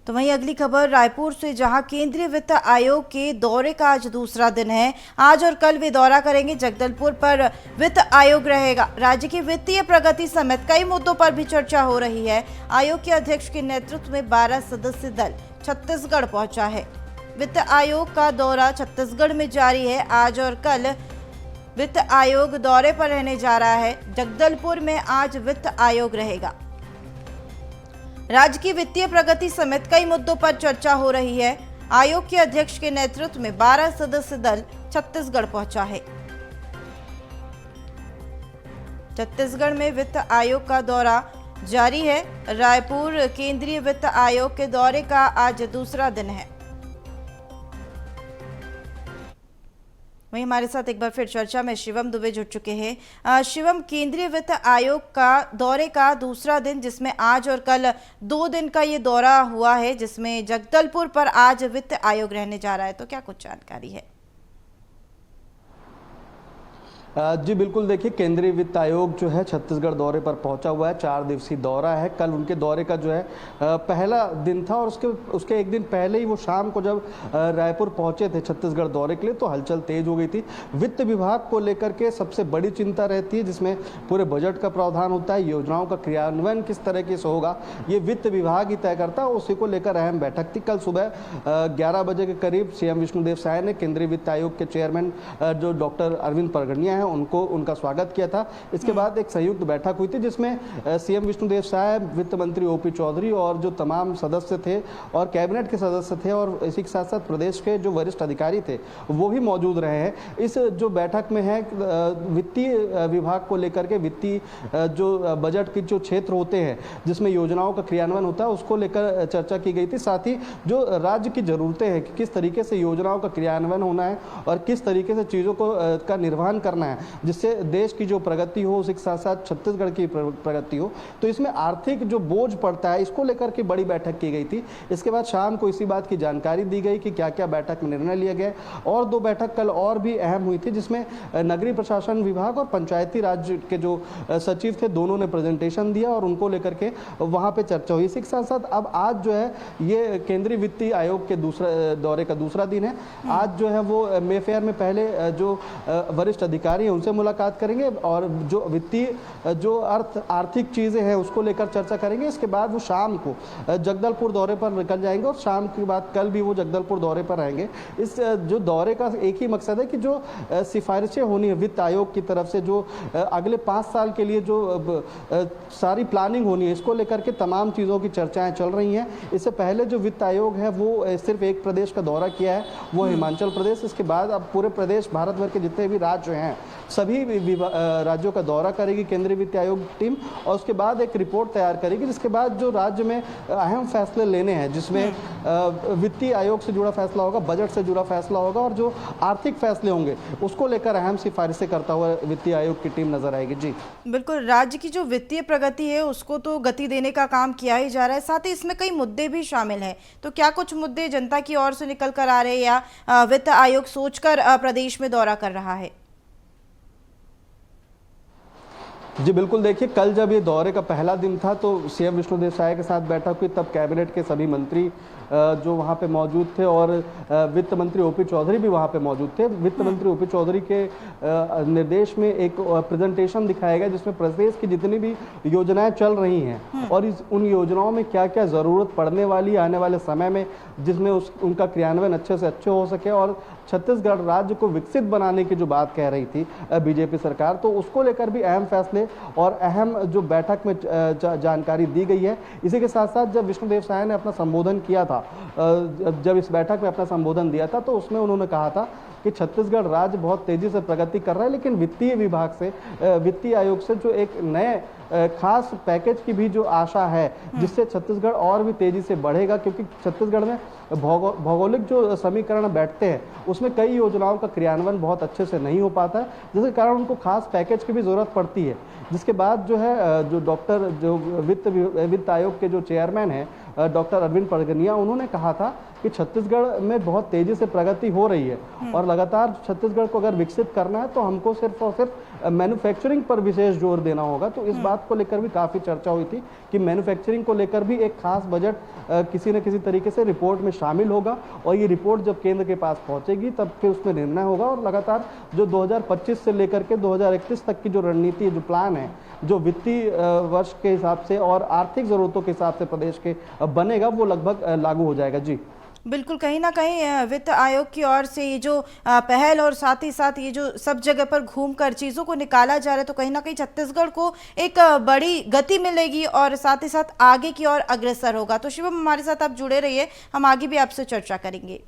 तो वहीं अगली खबर रायपुर से, जहां केंद्रीय वित्त आयोग के दौरे का आज दूसरा दिन है। आज और कल वे दौरा करेंगे। जगदलपुर पर वित्त आयोग रहेगा। राज्य की वित्तीय प्रगति समेत कई मुद्दों पर भी चर्चा हो रही है। आयोग के अध्यक्ष के नेतृत्व में 12 सदस्यीय दल छत्तीसगढ़ पहुंचा है। वित्त आयोग का दौरा छत्तीसगढ़ में जारी है। आज और कल वित्त आयोग दौरे पर रहने जा रहा है। जगदलपुर में आज वित्त आयोग रहेगा। राज्य की वित्तीय प्रगति समेत कई मुद्दों पर चर्चा हो रही है। आयोग के अध्यक्ष के नेतृत्व में 12 सदस्यीय दल छत्तीसगढ़ पहुंचा है। छत्तीसगढ़ में वित्त आयोग का दौरा जारी है। रायपुर केंद्रीय वित्त आयोग के दौरे का आज दूसरा दिन है। वहीं हमारे साथ एक बार फिर चर्चा में शिवम दुबे जुड़ चुके हैं। शिवम, केंद्रीय वित्त आयोग का दौरे का दूसरा दिन, जिसमें आज और कल 2 दिन का ये दौरा हुआ है, जिसमें जगदलपुर पर आज वित्त आयोग रहने जा रहा है, तो क्या कुछ जानकारी है? जी बिल्कुल, देखिए केंद्रीय वित्त आयोग जो है छत्तीसगढ़ दौरे पर पहुंचा हुआ है। 4 दिवसीय दौरा है। कल उनके दौरे का जो है पहला दिन था और उसके एक दिन पहले ही वो शाम को जब रायपुर पहुंचे थे छत्तीसगढ़ दौरे के लिए, तो हलचल तेज हो गई थी। वित्त विभाग को लेकर के सबसे बड़ी चिंता रहती है, जिसमें पूरे बजट का प्रावधान होता है। योजनाओं का क्रियान्वयन किस तरीके से होगा, ये वित्त विभाग ही तय करता है। उसी को लेकर अहम बैठक थी। कल सुबह 11 बजे के करीब सीएम विष्णुदेव साय ने केंद्रीय वित्त आयोग के चेयरमैन जो डॉक्टर अरविंद परगनिया है उनका स्वागत किया था। इसके बाद एक संयुक्त बैठक हुई थी, जिसमें सीएम विष्णुदेव साय, वित्त मंत्री ओपी चौधरी और जो तमाम सदस्य थे और कैबिनेट के सदस्य थे और इसी के साथ साथ प्रदेश के जो वरिष्ठ अधिकारी थे वो भी मौजूद रहे हैं। इस जो बैठक में है वित्तीय विभाग को लेकर के, वित्तीय जो बजट के जो क्षेत्र होते हैं जिसमें योजनाओं का क्रियान्वयन होता है, उसको लेकर चर्चा की गई थी। साथ ही जो राज्य की जरूरतें हैं कि किस तरीके से योजनाओं का क्रियान्वयन होना है और किस तरीके से चीज़ों को का निर्वहन करना है, जिससे देश की जो प्रगति हो, उसी के साथ साथ छत्तीसगढ़ की प्रगति हो। तो इसमें आर्थिक जो बोझ पड़ता है, इसको लेकर के बड़ी बैठक की गई थी। इसके बाद शाम को इसी बात की जानकारी दी गई कि क्या क्या बैठक में निर्णय लिया गया। और 2 बैठक कल और भी अहम हुई थी, जिसमें नगरीय प्रशासन विभाग और पंचायती राज के जो सचिव थे, दोनों ने प्रेजेंटेशन दिया और उनको लेकर के वहाँ पे चर्चा हुई। इसी के साथ साथ अब आज जो है ये केंद्रीय वित्तीय आयोग के दौरे का दूसरा दिन है। आज जो है वो मेफेयर में पहले जो वरिष्ठ अधिकारी हैं उनसे मुलाकात करेंगे और जो वित्तीय जो आर्थिक चीज़ें हैं उसको लेकर चर्चा करेंगे। इसके बाद वो शाम को जगदलपुर दौरे पर निकल जाएंगे और शाम के बाद कल भी वो जगदलपुर दौरे पर रहेंगे। इस जो दौरे का एक ही मकसद है कि जो सिफारिशें होनी है वित्त आयोग की तरफ से, जो अगले 5 साल के लिए जो सारी प्लानिंग होनी है, इसको लेकर के तमाम चीज़ों की चर्चाएँ चल रही हैं। इससे पहले जो वित्त आयोग है वो सिर्फ एक प्रदेश का दौरा किया है, वो हिमाचल प्रदेश। इसके बाद अब पूरे प्रदेश, भारत भर के जितने भी राज्य हैं, सभी राज्यों का दौरा करेगी केंद्रीय वित्त आयोग टीम और उसके बाद एक रिपोर्ट तैयार करेगी, जिसके बाद जो राज्य में अहम फैसले लेने हैं, जिसमें वित्तीय आयोग से जुड़ा फैसला होगा, बजट से जुड़ा फैसला होगा और जो आर्थिक फैसले होंगे उसको लेकर अहम सिफारिशें करता हुआ वित्तीय आयोग की टीम नजर आएगी। जी बिल्कुल, राज्य की जो वित्तीय प्रगति है उसको तो गति देने का काम किया ही जा रहा है, साथ ही इसमें कई मुद्दे भी शामिल हैं। तो क्या कुछ मुद्दे जनता की ओर से निकल कर आ रहे हैं या वित्त आयोग सोचकर प्रदेश में दौरा कर रहा है? जी बिल्कुल, देखिए कल जब ये दौरे का पहला दिन था तो सीएम विष्णुदेव साय के साथ बैठक हुई। तब कैबिनेट के सभी मंत्री जो वहाँ पे मौजूद थे और वित्त मंत्री ओपी चौधरी भी वहाँ पे मौजूद थे। वित्त मंत्री ओपी चौधरी के निर्देश में एक प्रेजेंटेशन दिखाया गया, जिसमें प्रदेश की जितनी भी योजनाएं चल रही हैं और उन योजनाओं में क्या क्या ज़रूरत पड़ने वाली आने वाले समय में, जिसमें उनका क्रियान्वयन अच्छे से अच्छे हो सके और छत्तीसगढ़ राज्य को विकसित बनाने की जो बात कह रही थी बीजेपी सरकार, तो उसको लेकर भी अहम फैसले और अहम जो बैठक में जानकारी दी गई है। इसी के साथ साथ जब विष्णुदेव साय ने अपना संबोधन किया था, जब इस बैठक में अपना संबोधन दिया था, तो उसमें उन्होंने कहा था कि छत्तीसगढ़ राज्य बहुत तेजी से प्रगति कर रहा है, लेकिन वित्तीय विभाग से, वित्तीय आयोग से जो एक नए खास पैकेज की भी जो आशा है, जिससे छत्तीसगढ़ और भी तेजी से बढ़ेगा, क्योंकि छत्तीसगढ़ में भौगोलिक जो समीकरण बैठते हैं उसमें कई योजनाओं का क्रियान्वयन बहुत अच्छे से नहीं हो पाता है, जिसके कारण उनको खास पैकेज की भी ज़रूरत पड़ती है। जिसके बाद जो है जो डॉक्टर जो वित्त आयोग के जो चेयरमैन हैं डॉक्टर अरविंद पड़गनिया, उन्होंने कहा था कि छत्तीसगढ़ में बहुत तेजी से प्रगति हो रही है और लगातार छत्तीसगढ़ को अगर विकसित करना है तो हमको सिर्फ और सिर्फ मैन्युफैक्चरिंग पर विशेष जोर देना होगा। तो इस बात को लेकर भी काफ़ी चर्चा हुई थी कि मैन्युफैक्चरिंग को लेकर भी एक खास बजट किसी न किसी तरीके से रिपोर्ट में शामिल होगा और ये रिपोर्ट जब केंद्र के पास पहुंचेगी तब फिर उसमें निर्णय होगा और लगातार जो 2025 से लेकर के 2031 तक की जो रणनीति है, जो प्लान है, जो वित्तीय वर्ष के हिसाब से और आर्थिक ज़रूरतों के हिसाब से प्रदेश के बनेगा, वो लगभग लागू हो जाएगा। जी बिल्कुल, कहीं ना कहीं वित्त आयोग की ओर से ये जो पहल और साथ ही साथ ये जो सब जगह पर घूमकर चीज़ों को निकाला जा रहा है, तो कहीं ना कहीं छत्तीसगढ़ को एक बड़ी गति मिलेगी और साथ ही साथ आगे की ओर अग्रसर होगा। तो शिवम, हमारे साथ आप जुड़े रहिए, हम आगे भी आपसे चर्चा करेंगे।